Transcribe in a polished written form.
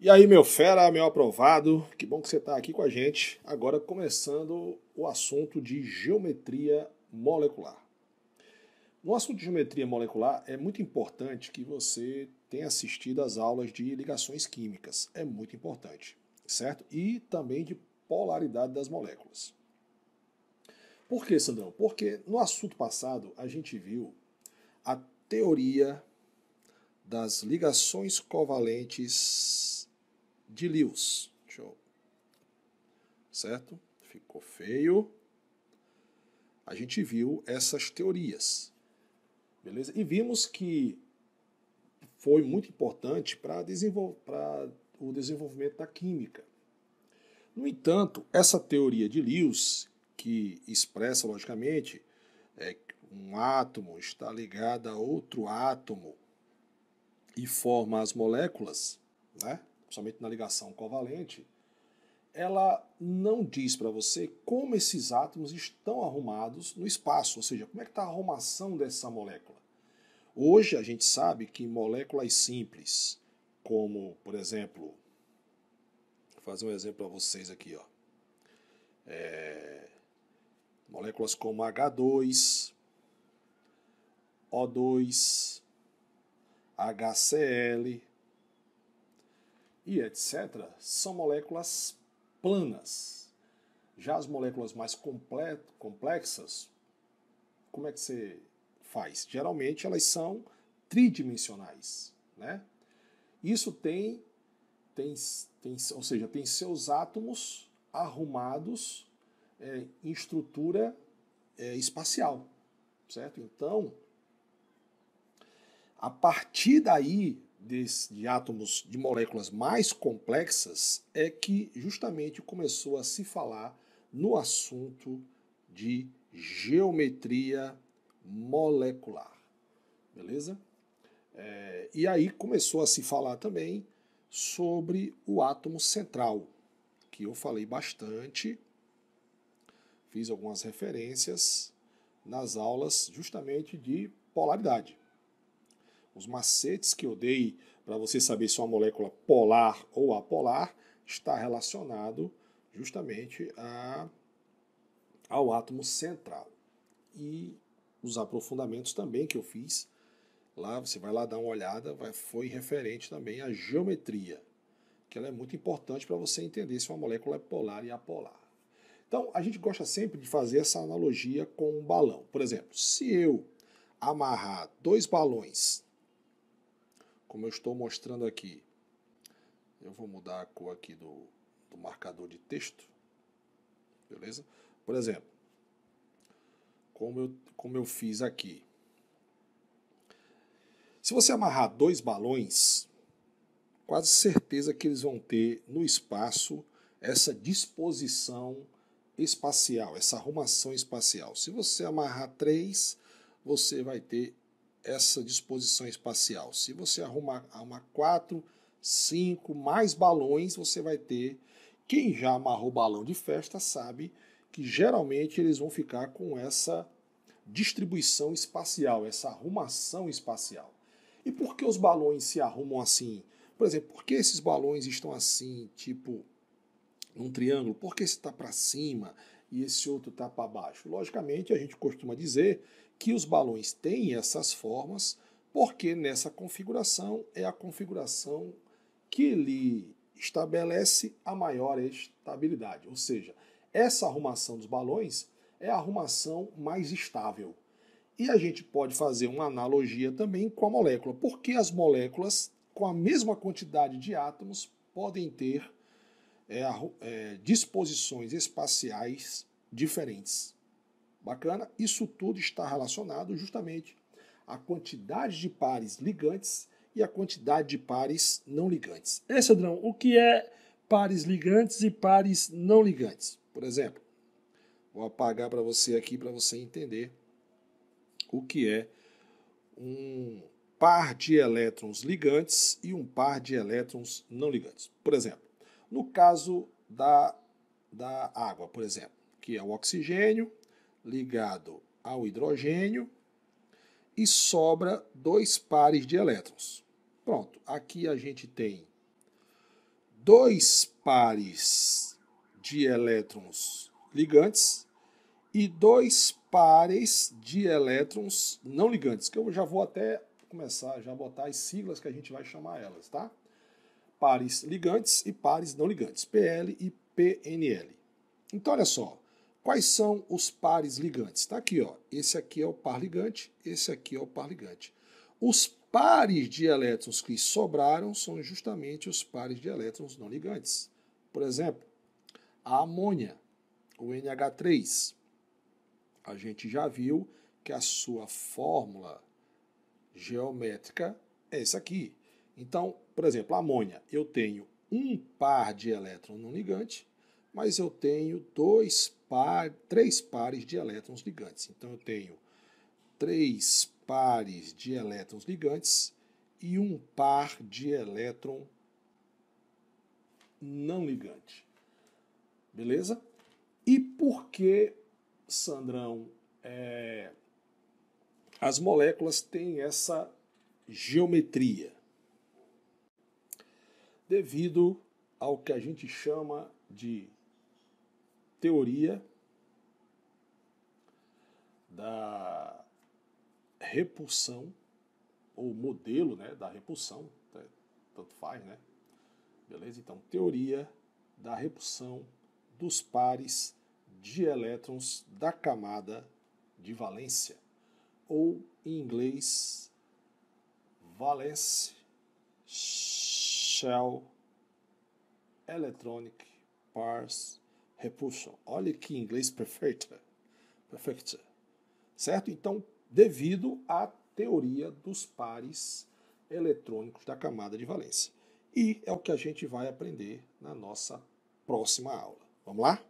E aí, meu fera, meu aprovado, que bom que você está aqui com a gente. Agora começando o assunto de geometria molecular. No assunto de geometria molecular, é muito importante que você tenha assistido às aulas de ligações químicas. É muito importante, certo? E também de polaridade das moléculas. Por que, Sandrão? Porque no assunto passado a gente viu a teoria das ligações covalentes de Lewis. Certo? Ficou feio. A gente viu essas teorias. Beleza? E vimos que foi muito importante para o desenvolvimento da química. No entanto, essa teoria de Lewis, que expressa, logicamente, um átomo está ligado a outro átomo e forma as moléculas, né? Principalmente na ligação covalente, ela não diz para você como esses átomos estão arrumados no espaço, ou seja, como é que está a arrumação dessa molécula. Hoje a gente sabe que moléculas simples, como, por exemplo, vou fazer um exemplo para vocês aqui, ó. Moléculas como H2, O2, HCl e etc., são moléculas planas. Já as moléculas mais complexas, como é que você faz? Geralmente elas são tridimensionais, né? Isso ou seja, tem seus átomos arrumados em estrutura espacial, certo? Então, a partir daí de átomos, de moléculas mais complexas, é que justamente começou a se falar no assunto de geometria molecular. Beleza? E aí começou a se falar também sobre o átomo central, que eu falei bastante, fiz algumas referências nas aulas justamente de polaridade. Os macetes que eu dei para você saber se é uma molécula polar ou apolar está relacionado justamente ao átomo central. E os aprofundamentos também que eu fiz lá, você vai lá dar uma olhada, foi referente também à geometria, que ela é muito importante para você entender se uma molécula é polar e apolar. Então, a gente gosta sempre de fazer essa analogia com um balão. Por exemplo, se eu amarrar dois balões, como eu estou mostrando aqui, eu vou mudar a cor aqui do marcador de texto, beleza? Por exemplo, como eu fiz aqui. Se você amarrar dois balões, quase certeza que eles vão ter no espaço essa disposição espacial, essa arrumação espacial. Se você amarrar três, você vai ter essa disposição espacial. Se você arrumar 4, 5, mais balões, você vai ter. Quem já amarrou balão de festa sabe que geralmente eles vão ficar com essa distribuição espacial, essa arrumação espacial. E por que os balões se arrumam assim? Por exemplo, por que esses balões estão assim, tipo num triângulo? Por que esse está para cima e esse outro está para baixo? Logicamente, a gente costuma dizer que os balões têm essas formas porque nessa configuração é a configuração que lhe estabelece a maior estabilidade. Ou seja, essa arrumação dos balões é a arrumação mais estável. E a gente pode fazer uma analogia também com a molécula. Porque as moléculas, com a mesma quantidade de átomos, podem ter disposições espaciais diferentes. Bacana? Isso tudo está relacionado justamente à quantidade de pares ligantes e à quantidade de pares não ligantes. Sandrão, o que é pares ligantes e pares não ligantes? Por exemplo, vou apagar para você aqui para você entender o que é um par de elétrons ligantes e um par de elétrons não ligantes. Por exemplo, no caso da água, por exemplo, que é o oxigênio ligado ao hidrogênio e sobra dois pares de elétrons. Pronto, aqui a gente tem 2 pares de elétrons ligantes e 2 pares de elétrons não ligantes, que eu já vou até começar a botar as siglas que a gente vai chamar elas, tá? Pares ligantes e pares não ligantes, PL e PNL. Então, olha só, quais são os pares ligantes? Está aqui, ó. Esse aqui é o par ligante, esse aqui é o par ligante. Os pares de elétrons que sobraram são justamente os pares de elétrons não ligantes. Por exemplo, a amônia, o NH3. A gente já viu que a sua fórmula geométrica é essa aqui. Então, por exemplo, a amônia, eu tenho um par de elétrons não ligante, mas eu tenho três pares de elétrons ligantes. Então, eu tenho 3 pares de elétrons ligantes e um par de elétron não ligante. Beleza? E por que, Sandrão, as moléculas têm essa geometria? Devido ao que a gente chama de teoria da repulsão, ou modelo, né, da repulsão, tanto faz, né? Beleza? Então, teoria da repulsão dos pares de elétrons da camada de valência, ou em inglês, valence shell electronic pairs repulsion. Olha que inglês perfeito. Certo? Então, devido à teoria dos pares eletrônicos da camada de valência. E é o que a gente vai aprender na nossa próxima aula. Vamos lá?